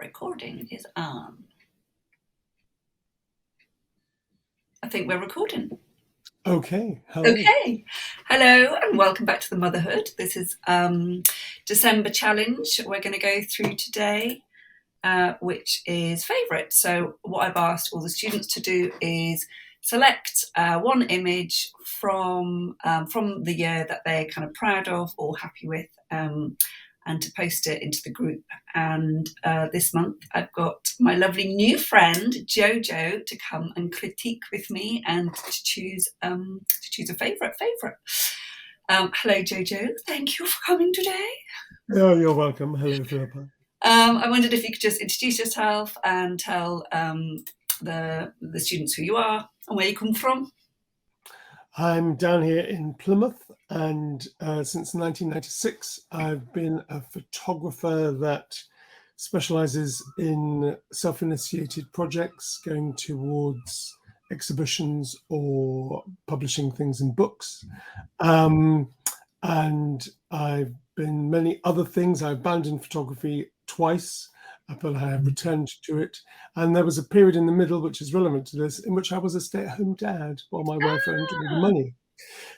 Recording is on. I think we're recording. Okay. Hello. Okay. Hello and welcome back to the Motherhood. This is December challenge we're going to go through today, which is favourite. So what I've asked all the students to do is select one image from the year that they're kind of proud of or happy with, and to post it into the group. And this month I've got my lovely new friend JoJo to come and critique with me and to choose a favourite. Hello JoJo, thank you for coming today. Oh, you're welcome. Hello, Philippa. I wondered if you could just introduce yourself and tell the students who you are and where you come from. I'm down here in Plymouth, and since 1996 I've been a photographer that specialises in self-initiated projects going towards exhibitions or publishing things in books. And I've been many other things. I abandoned photography twice, but I have returned to it. And there was a period in the middle, which is relevant to this, in which I was a stay-at-home dad while my wife earned all the money.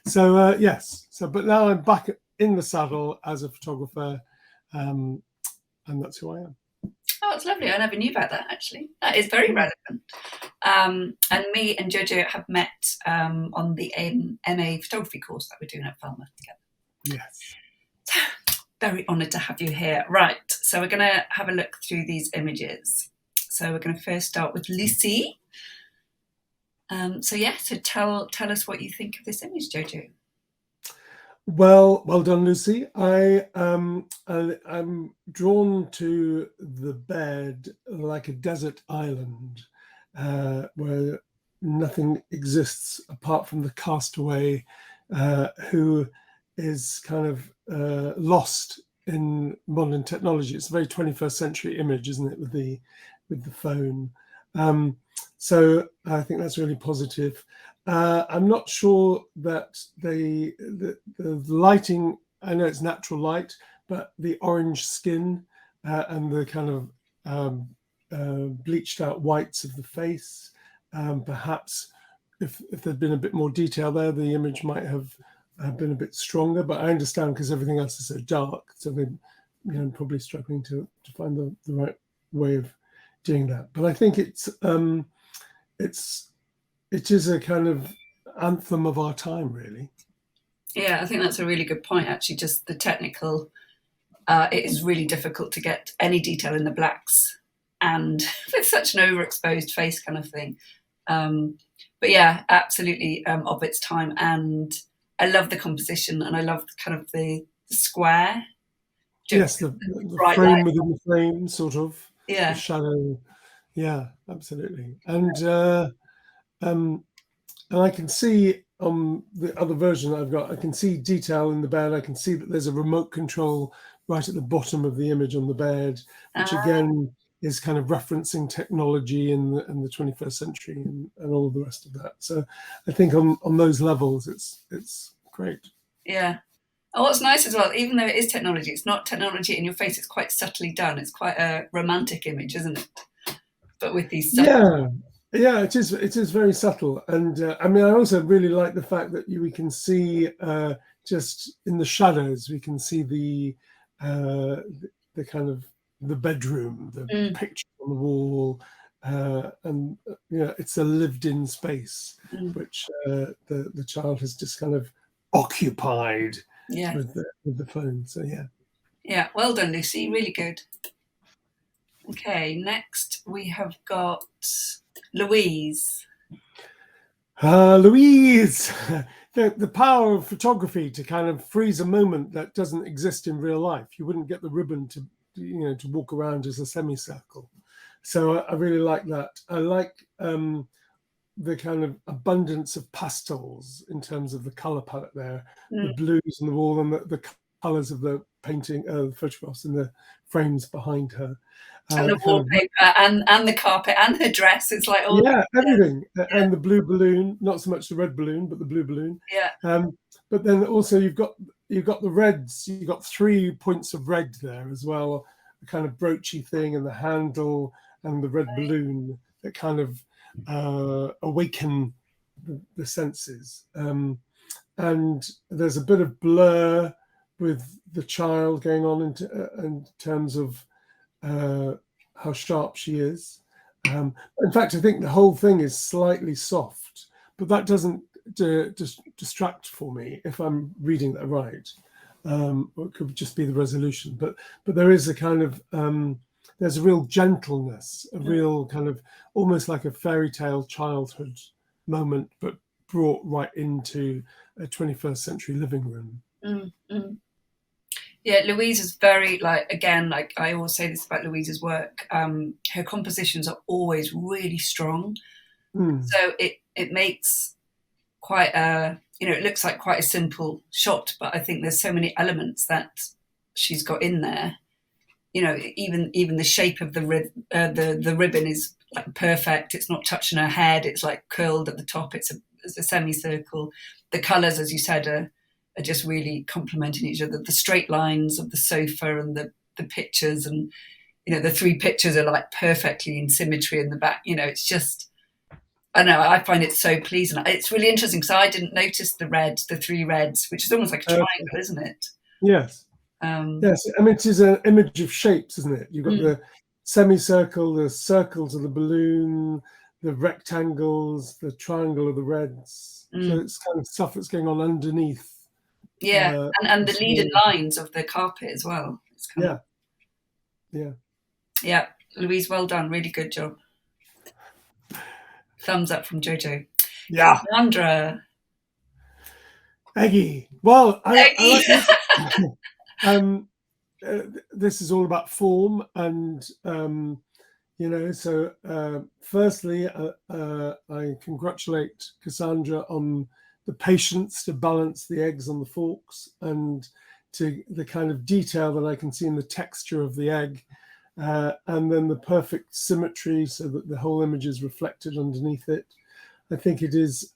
So yes, but now I'm back in the saddle as a photographer, and that's who I am. Oh, it's lovely. I never knew about that, actually. That is very relevant. And me and JoJo have met on the MA photography course that we're doing at Falmouth together. Yes. So, very honoured to have you here. Right, so we're going to have a look through these images. So we're going to first start with Lucy. So tell us what you think of this image, JoJo. Well done, Lucy. I'm drawn to the bed like a desert island where nothing exists apart from the castaway who is kind of lost in modern technology. It's a very 21st century image, isn't it, with the phone? So I think that's really positive. I'm not sure that the lighting, I know it's natural light, but the orange skin and the kind of bleached out whites of the face, perhaps if there'd been a bit more detail there, the image might have been a bit stronger, but I understand because everything else is so dark, so they're probably struggling to find the right way of doing that. But I think it is a kind of anthem of our time, really. Yeah, I think that's a really good point, actually. Just the technical, it is really difficult to get any detail in the blacks, and with such an overexposed face kind of thing. But yeah, absolutely of its time. And I love the composition, and I love kind of the square. Yes, the frame within the frame, sort of. Yeah. The shadow. Yeah, absolutely. And I can see on the other version that I've got, I can see detail in the bed. I can see that there's a remote control right at the bottom of the image on the bed, which again is kind of referencing technology in the 21st century and all of the rest of that. So I think on those levels, it's great. Yeah. And what's nice as well, even though it is technology, it's not technology in your face. It's quite subtly done. It's quite a romantic image, isn't it? But with these Yeah, it is. It is very subtle, and I mean, I also really like the fact that we can see just in the shadows, we can see the kind of the bedroom, the picture on the wall, and it's a lived-in space, which the child has just kind of occupied with the phone. So yeah, well done, Lucy. Really good. Okay, next we have got Louise. Louise, the power of photography to kind of freeze a moment that doesn't exist in real life. You wouldn't get the ribbon to walk around as a semicircle. So I really like that. I like the kind of abundance of pastels in terms of the color palette there, the blues on the wall and the colors of the painting, the photographs and the frames behind her. And the wallpaper and the carpet and her dress. It's like all everything. Yeah. And the blue balloon, not so much the red balloon, but the blue balloon. Yeah. But then also you've got the reds. You've got 3 points of red there as well, kind of broachy thing and the handle and the red balloon that kind of awaken the senses. And there's a bit of blur with the child going on in terms of how sharp she is. In fact, I think the whole thing is slightly soft, but that doesn't distract for me if I'm reading that right. Or it could just be the resolution, but there is a kind of there's a real gentleness, a real kind of almost like a fairy tale childhood moment, but brought right into a 21st century living room. Yeah, Louise is very, like, again, like I always say this about Louise's work, her compositions are always really strong. So it makes quite a, it looks like quite a simple shot, but I think there's so many elements that she's got in there. Even the shape of the ribbon is like perfect. It's not touching her head. It's like curled at the top. It's a semicircle. The colours, as you said, are just really complementing each other. The straight lines of the sofa and the pictures, and the three pictures are like perfectly in symmetry in the back. It's just, I know, I find it so pleasing. It's really interesting because I didn't notice the three reds, which is almost like a triangle, isn't it? Yes. Yes, I mean, it is an image of shapes, isn't it? You've got the semicircle, the circles of the balloon, the rectangles, the triangle of the reds. So it's kind of stuff that's going on underneath. Yeah, and the leaded lines of the carpet as well. It's kind of, yeah. Louise, well done. Really good job. Thumbs up from JoJo. Yeah. Sandra. Eggy. Well, I like this. This is all about form, and so firstly, I congratulate Cassandra on the patience to balance the eggs on the forks, and to the kind of detail that I can see in the texture of the egg, and then the perfect symmetry so that the whole image is reflected underneath it. I think it is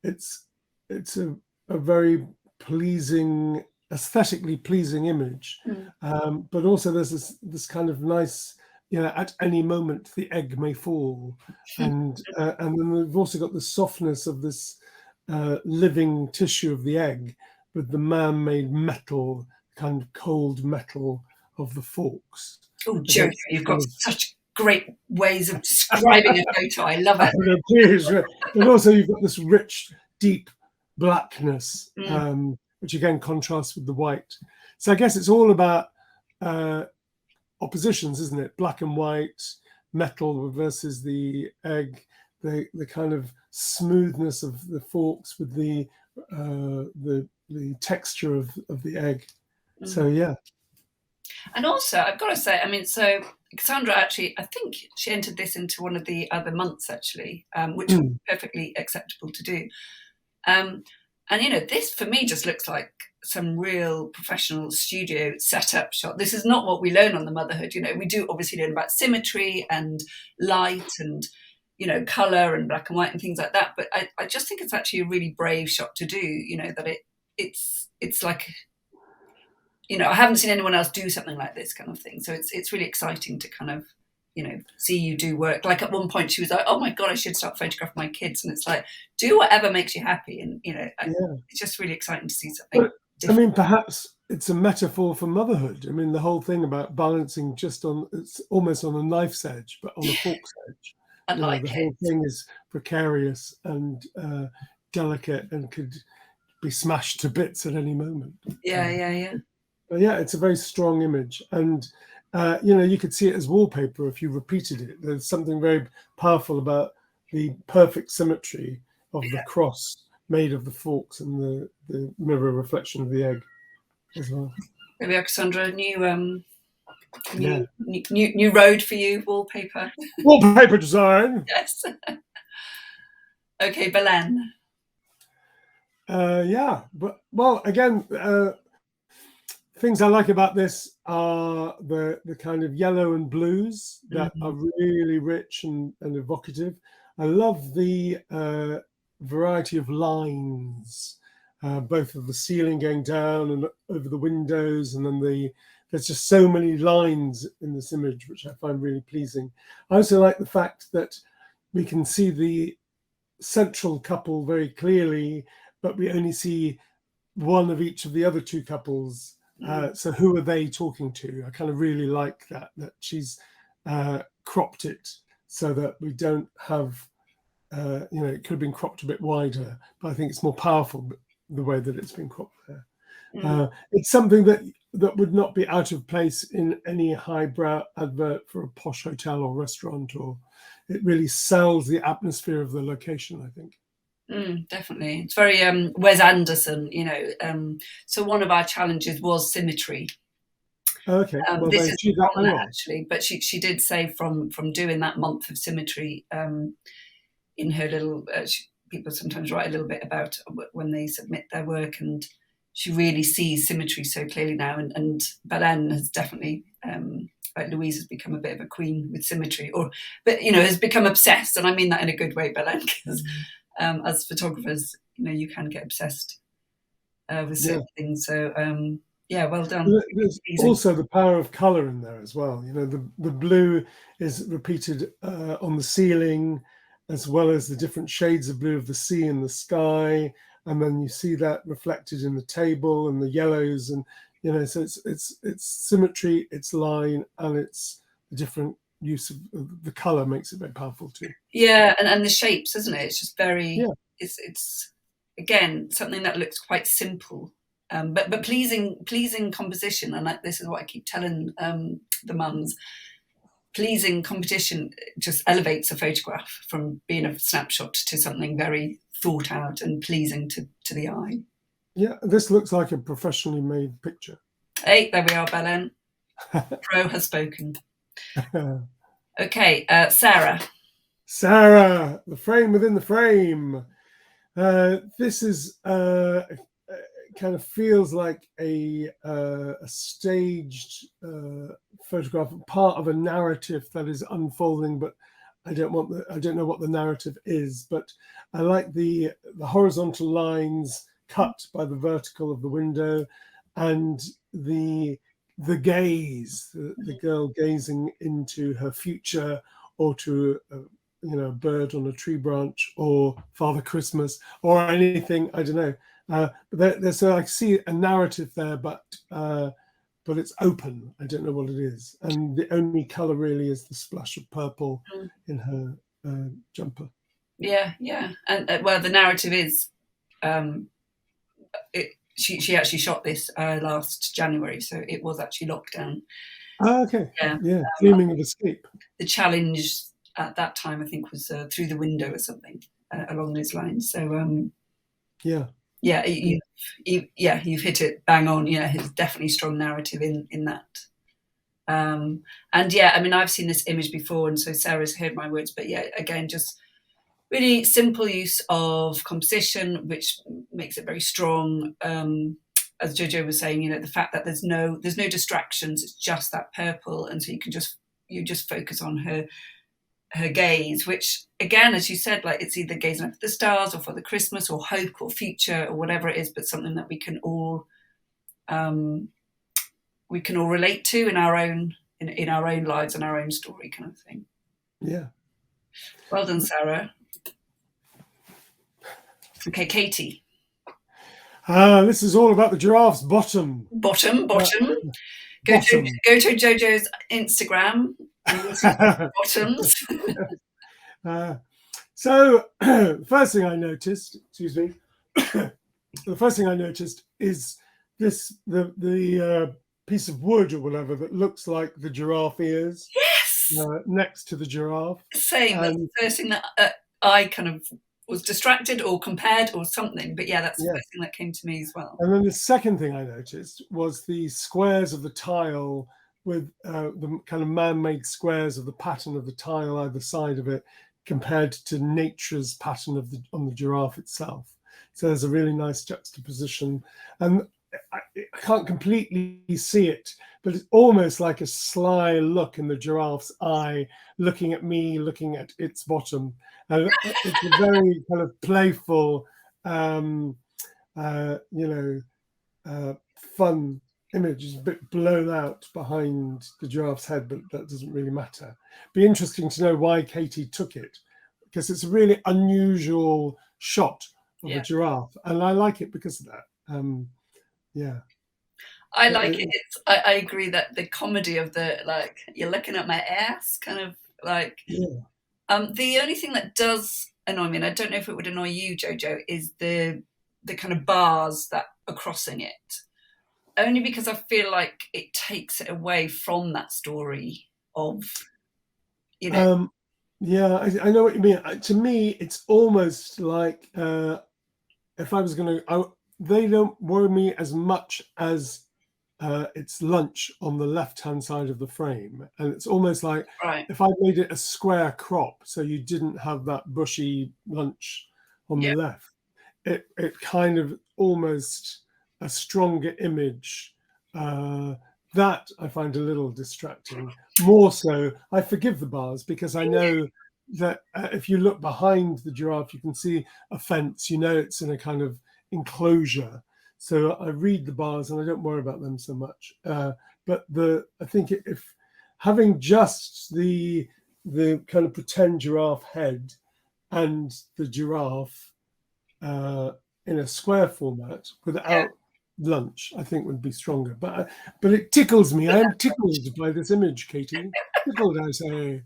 it's a very pleasing, aesthetically pleasing image, but also there's this kind of nice, at any moment the egg may fall, and then we've also got the softness of this living tissue of the egg with the man-made metal, kind of cold metal of the forks. Oh, JoJo, you've got such great ways of describing a photo. I love it. But also you've got this rich, deep blackness, which again contrasts with the white. So I guess it's all about oppositions, isn't it? Black and white, metal versus the egg, the kind of smoothness of the forks with the texture of the egg. So yeah. And also, I've got to say, I mean, so Cassandra actually, I think she entered this into one of the other months actually, which was perfectly acceptable to do. And this for me just looks like some real professional studio setup shot. This is not what we learn on the Motherhood. We do obviously learn about symmetry and light and color and black and white and things like that. But I just think it's actually a really brave shot to do. That it's like, I haven't seen anyone else do something like this kind of thing. So it's really exciting to kind of see you do work. Like at one point she was like, oh my God, I should start photographing my kids. And it's like, do whatever makes you happy. And, it's just really exciting to see something different. I mean, perhaps it's a metaphor for motherhood. I mean, the whole thing about balancing it's almost on a knife's edge, but on a fork's edge. The whole thing is precarious and delicate and could be smashed to bits at any moment. Yeah. But yeah, it's a very strong image. And you could see it as wallpaper if you repeated it. There's something very powerful about the perfect symmetry of the cross made of the forks and the mirror reflection of the egg as well. Maybe Cassandra, new road for you, wallpaper. Wallpaper design. Yes. Okay, Belen. Again, things I like about this are the kind of yellow and blues that are really rich and evocative. I love the variety of lines, both of the ceiling going down and over the windows, and then the there's just so many lines in this image, which I find really pleasing. I also like the fact that we can see the central couple very clearly, but we only see one of each of the other two couples. So who are they talking to? I kind of really like that she's cropped it so that we don't have, it could have been cropped a bit wider, but I think it's more powerful the way that it's been cropped there. It's something that would not be out of place in any highbrow advert for a posh hotel or restaurant, or it really sells the atmosphere of the location, I think. Definitely. It's very Wes Anderson, so one of our challenges was symmetry. Okay, well, this they is achieved that on well. actually, but she did say from doing that month of symmetry in her little people sometimes write a little bit about when they submit their work, and she really sees symmetry so clearly now, and Belen has definitely like Louise has become a bit of a queen with symmetry, but has become obsessed, and I mean that in a good way, Belen, because as photographers, you can get obsessed with certain things. So well done. There's also the power of color in there as well. The blue is repeated on the ceiling, as well as the different shades of blue of the sea and the sky, and then you see that reflected in the table and the yellows, and so it's symmetry, it's line, and it's the different use of the color makes it very powerful too. Yeah, and the shapes, isn't it? It's just very it's again something that looks quite simple, but pleasing composition, and this is what I keep telling the mums. Pleasing composition just elevates a photograph from being a snapshot to something very thought out and pleasing to the eye. Yeah, this looks like a professionally made picture. Hey, there we are, Belen. Pro has spoken. Okay, Sarah. Sarah, the frame within the frame. This is kind of feels like a staged photograph, part of a narrative that is unfolding, but I don't know what the narrative is, but I like the horizontal lines cut by the vertical of the window, and the gaze, the girl gazing into her future, or to a bird on a tree branch, or Father Christmas, or anything, I don't know. But so I see a narrative there, but it's open. I don't know what it is, and the only color really is the splash of purple in her jumper. Yeah, and the narrative is, she actually shot this last January, so it was actually lockdown. Oh, okay. Yeah, dreaming of escape. The challenge at that time, I think, was through the window or something along those lines. So you've hit it bang on. It's definitely strong narrative in that. And I've seen this image before, and so Sarah's heard my words, but again, just really simple use of composition, which makes it very strong. As JoJo was saying, the fact that there's no distractions, it's just that purple, and so you just focus on her gaze, which again, as you said, like it's either gazing up at the stars or for the Christmas or hope or future or whatever it is, but something that we can all relate to in our own lives and our own story, kind of thing. Yeah. Well done, Sarah. Okay, Katie. This is all about the giraffe's bottom. Bottom. Go to JoJo's Instagram and see bottoms. So the first thing I noticed is this the piece of wood or whatever that looks like the giraffe ears. Yes. Next to the giraffe. Same. That's the first thing that I kind of was distracted or compared or something, but that's the first thing that came to me as well. And then the second thing I noticed was the squares of the tile, with the kind of man-made squares of the pattern of the tile either side of it, compared to nature's pattern on the giraffe itself. So there's a really nice juxtaposition, and I can't completely see it, but it's almost like a sly look in the giraffe's eye, looking at me, looking at its bottom. And it's a very kind of playful, fun image is a bit blown out behind the giraffe's head, but that doesn't really matter. Be interesting to know why Katie took it, because it's a really unusual shot of a Yeah. giraffe, and I like it because of that. Yeah. I like it. I agree that the comedy of the, like, you're looking at my ass kind of like, Yeah. the only thing that does annoy me, and I don't know if it would annoy you, Jojo, is the kind of bars that are crossing it. Only because I feel like it takes it away from that story of, you know, Yeah, I know what you mean. To me, it's almost like if I was going to, they don't worry me as much as it's lunch on the left-hand side of the frame. And it's almost like right. if I made it a square crop, so you didn't have that bushy lunch on the Yeah. left, it kind of almost a stronger image. That I find a little distracting. More so, I forgive the bars because I know that if you look behind the giraffe, you can see a fence. You know it's in a kind of enclosure. So I read the bars and I don't worry about them so much. But I think if having just the kind of pretend giraffe head and the giraffe in a square format Yeah. without lunch, I think would be stronger. But it tickles me. I am tickled by this image, Katie. Tickled, I say.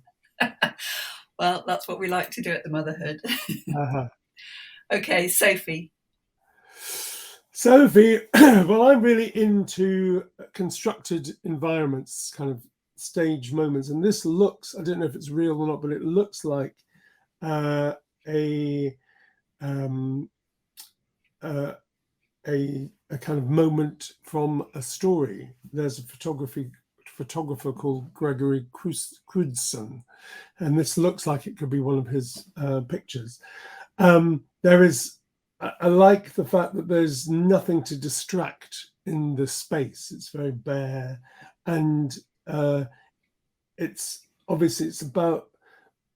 Well, that's what we like to do at the Motherhood. Uh-huh. Okay, Sophie. Sophie, well, I'm really into constructed environments, kind of stage moments, and this looks, I don't know if it's real or not, but it looks like uh, a um, uh, a kind of moment from a story. There's a photographer called Gregory Crudson, and this looks like it could be one of his pictures. There is, I like the fact that there's nothing to distract in the space. It's very bare, and it's obviously it's about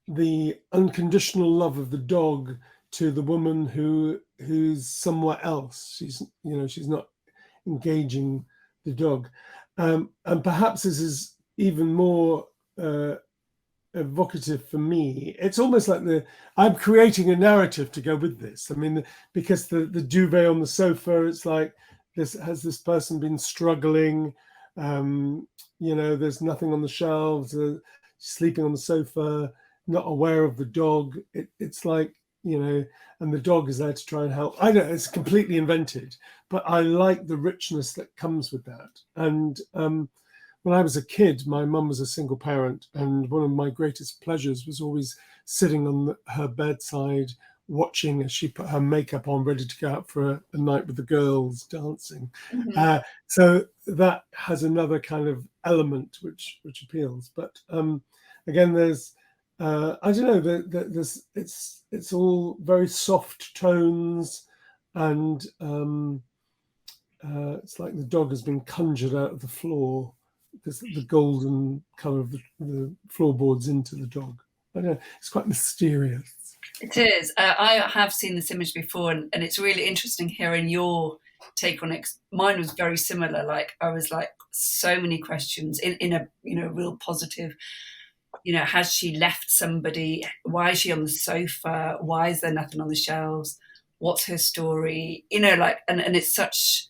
the unconditional love of the dog to the woman who's somewhere else. She's not engaging the dog, and perhaps this is even more evocative for me. It's almost like I'm creating a narrative to go with this. I mean, because the duvet on the sofa, it's like has this person been struggling? There's nothing on the shelves, sleeping on the sofa, not aware of the dog. It's like, and the dog is there to try and help. I know it's completely invented, but I like the richness that comes with that. And when I was a kid, my mum was a single parent, and one of my greatest pleasures was always sitting on her bedside, watching as she put her makeup on, ready to go out for a night with the girls dancing. Mm-hmm. So that has another kind of element which appeals. But again, there's I don't know, there's it's all very soft tones, and it's like the dog has been conjured out of the floor. Because the golden colour of the floorboards into the dog. I don't know, it's quite mysterious. It is. I have seen this image before, and it's really interesting hearing your take on it. Mine was very similar. Like, I was like, so many questions in a real positive. Has she left somebody? Why is she on the sofa? Why is there nothing on the shelves? What's her story? And it's such.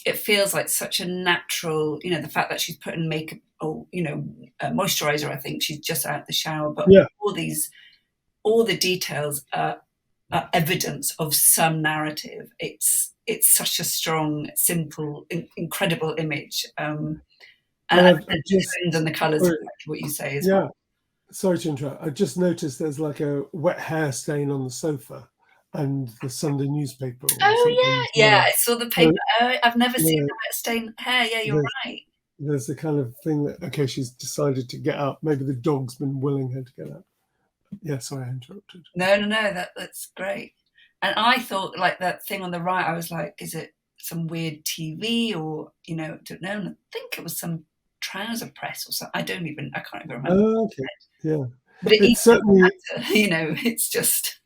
It feels like such a natural, the fact that she's putting makeup or, moisturizer, I think she's just out the shower, but Yeah. all the details are evidence of some narrative. It's such a strong, simple, incredible image. And I've the just, tones and the colours, sorry, exactly what you say as yeah, well. sorry to interrupt. I just noticed there's like a wet hair stain on the sofa and the Sunday newspaper or something. Oh yeah, I saw the paper. So, Oh, I've never seen yeah, the wet stained hair. Yeah, you're there's, right. there's the kind of thing that, okay, she's decided to get up. Maybe the dog's been willing her to get up. Yeah, sorry, I interrupted. No, that's great. And I thought, like, that thing on the right, I was like, is it some weird TV or, don't know. And I think it was some trouser press or something. I can't even remember. Oh, okay, yeah. But it even It's certainly, doesn't matter, it's just,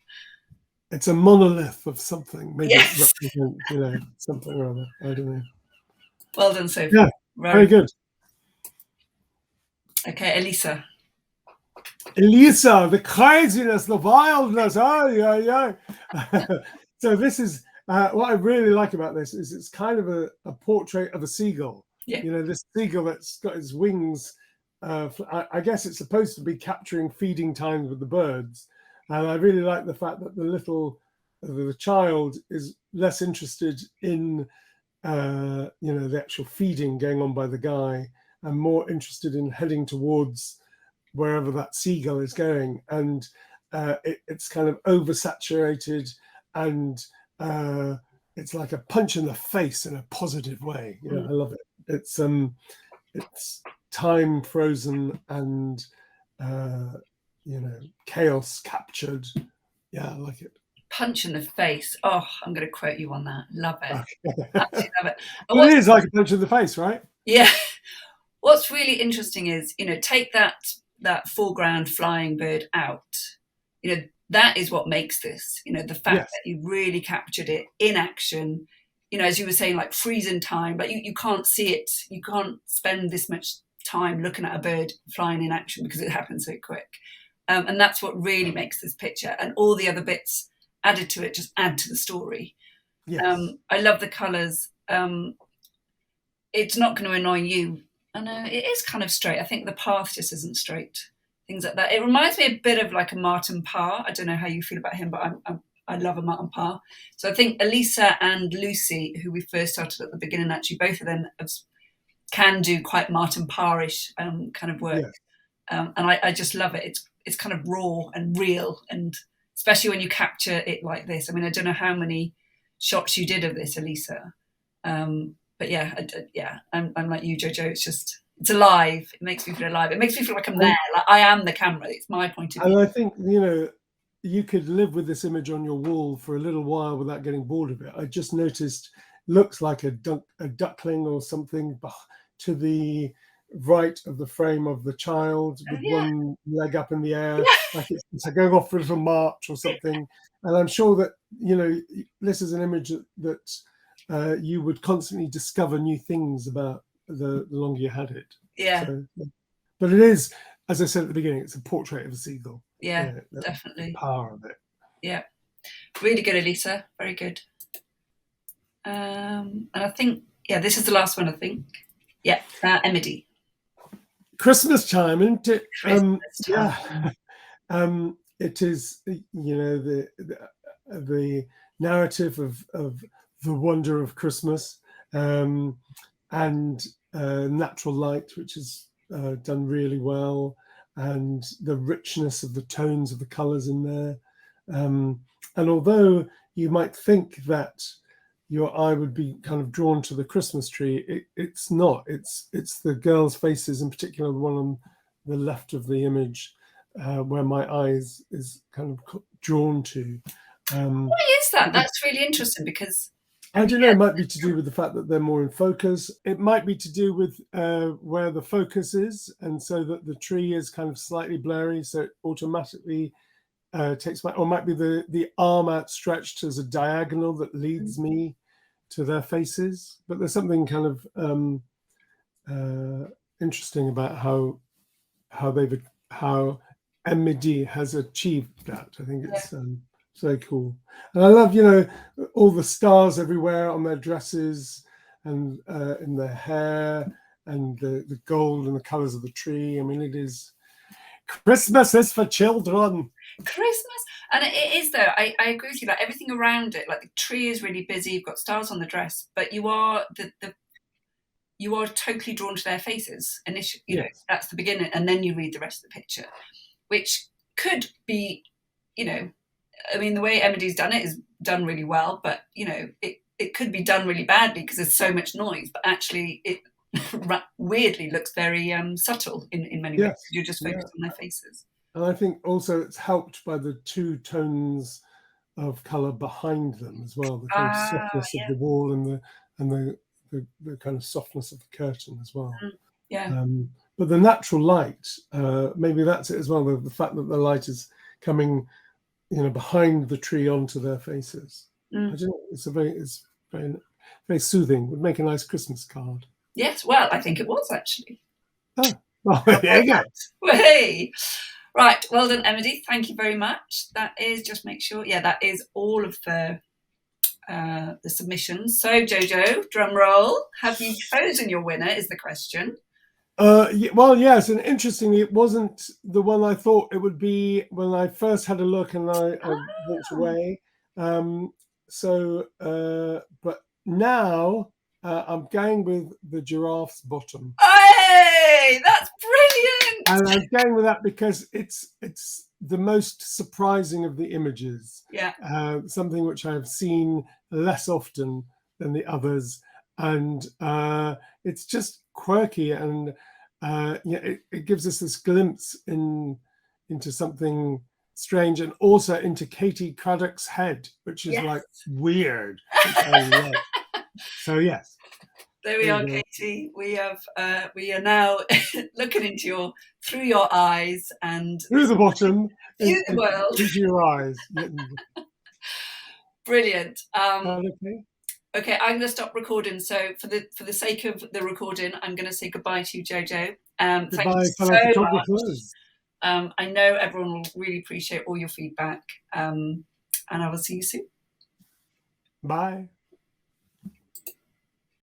it's a monolith of something. Maybe it yes. represents, something or other. I don't know. Well done, Sophie. Yeah, very good. Okay, Elisa. Elisa, the craziness, the wildness. Oh, yeah, yeah. So this is what I really like about this is it's kind of a portrait of a seagull. Yeah. You know, this seagull that's got its wings. I guess it's supposed to be capturing feeding times with the birds. And I really like the fact that the child is less interested in, the actual feeding going on by the guy and more interested in heading towards wherever that seagull is going, and it's kind of oversaturated, and it's like a punch in the face in a positive way. I love it. It's time frozen and chaos captured. Yeah, I like it. Punch in the face. Oh, I'm going to quote you on that. Love it. Okay. Absolutely love it. Well, it is like a punch in the face, right? Yeah. What's really interesting is, take that foreground flying bird out. That is what makes this. The fact that you really captured it in action. As you were saying, like freezing time, but you can't see it. You can't spend this much time looking at a bird flying in action because it happens so quick. And that's what really makes this picture. And all the other bits added to it just add to the story. Yes. I love the colours. It's not going to annoy you. I know it is kind of straight. I think the path just isn't straight. Things like that. It reminds me a bit of like a Martin Parr. I don't know how you feel about him, but I love a Martin Parr. So I think Elisa and Lucy, who we first started at the beginning, actually both of them can do quite Martin Parrish kind of work. Yeah. And I just love it. It's kind of raw and real, and especially when you capture it like this. I mean, I don't know how many shots you did of this, Elisa. But yeah, I'm like you, JoJo. It's alive. It makes me feel alive. It makes me feel like I'm there. Like I am the camera. It's my point of view. And I think, you could live with this image on your wall for a little while without getting bored of it. I just noticed looks like a duckling or something to the right of the frame of the child with one leg up in the air, like it's going off for a little march or something. And I'm sure that, this is an image that you would constantly discover new things about the longer you had it. Yeah. So, but it is, as I said at the beginning, it's a portrait of a seagull. Yeah, definitely. The power of it. Yeah. Really good, Elisa. Very good. And I think, this is the last one, I think. Yeah, Emily. Christmas time, isn't it? Christmas time. Yeah. It is, the narrative of the wonder of Christmas, and natural light, which is done really well, and the richness of the tones of the colours in there. And although you might think that your eye would be kind of drawn to the Christmas tree, it's not. It's the girls' faces, in particular the one on the left of the image, where my eyes is kind of drawn to. Why is that? That's really interesting because I don't know. It might be to do with the fact that they're more in focus. It might be to do with where the focus is, and so that the tree is kind of slightly blurry, so it automatically takes my, or might be the arm outstretched as a diagonal that leads me to their faces. But there's something kind of interesting about how MD has achieved that. I think it's so cool. And I love, all the stars everywhere on their dresses and in their hair, and the gold and the colours of the tree. I mean, it is, Christmas is for children. Christmas. And it is, though. I agree with you. Like everything around it, like the tree is really busy. You've got stars on the dress, but you are you are totally drawn to their faces initially. You know, that's the beginning, and then you read the rest of the picture, which could be, I mean, the way Emily's done it is done really well, but it could be done really badly because there's so much noise. But actually, it weirdly looks very subtle in many ways. You're just focused on their faces. And I think also it's helped by the two tones of colour behind them as well, the kind of softness of the wall and the kind of softness of the curtain as well. But the natural light, maybe that's it as well. The fact that the light is coming, behind the tree onto their faces. I don't know. It's very very soothing. Would make a nice Christmas card. Yes, well, I think it was actually. Oh, well, there you go. Hey. Right, well done, Emily. Thank you very much. That is, just make sure, yeah, that is all of the submissions. So, Jojo, drum roll. Have you chosen your winner? Is the question. Well, yes, and interestingly, it wasn't the one I thought it would be when I first had a look, and I walked away. But now I'm going with the giraffe's bottom. Hey, that's brilliant! And I'm going with that because it's the most surprising of the images. Yeah. Something which I've seen less often than the others, and it's just quirky, and it gives us this glimpse into something strange, and also into Katie Craddock's head, which is like weird. Which I love. So yes. There we are, Katie. We are now looking through your eyes and through the bottom, view the world into your eyes. Brilliant. Okay, I'm going to stop recording. So for the sake of the recording, I'm going to say goodbye to you, Jojo. Thank you so much. I know everyone will really appreciate all your feedback, and I will see you soon. Bye.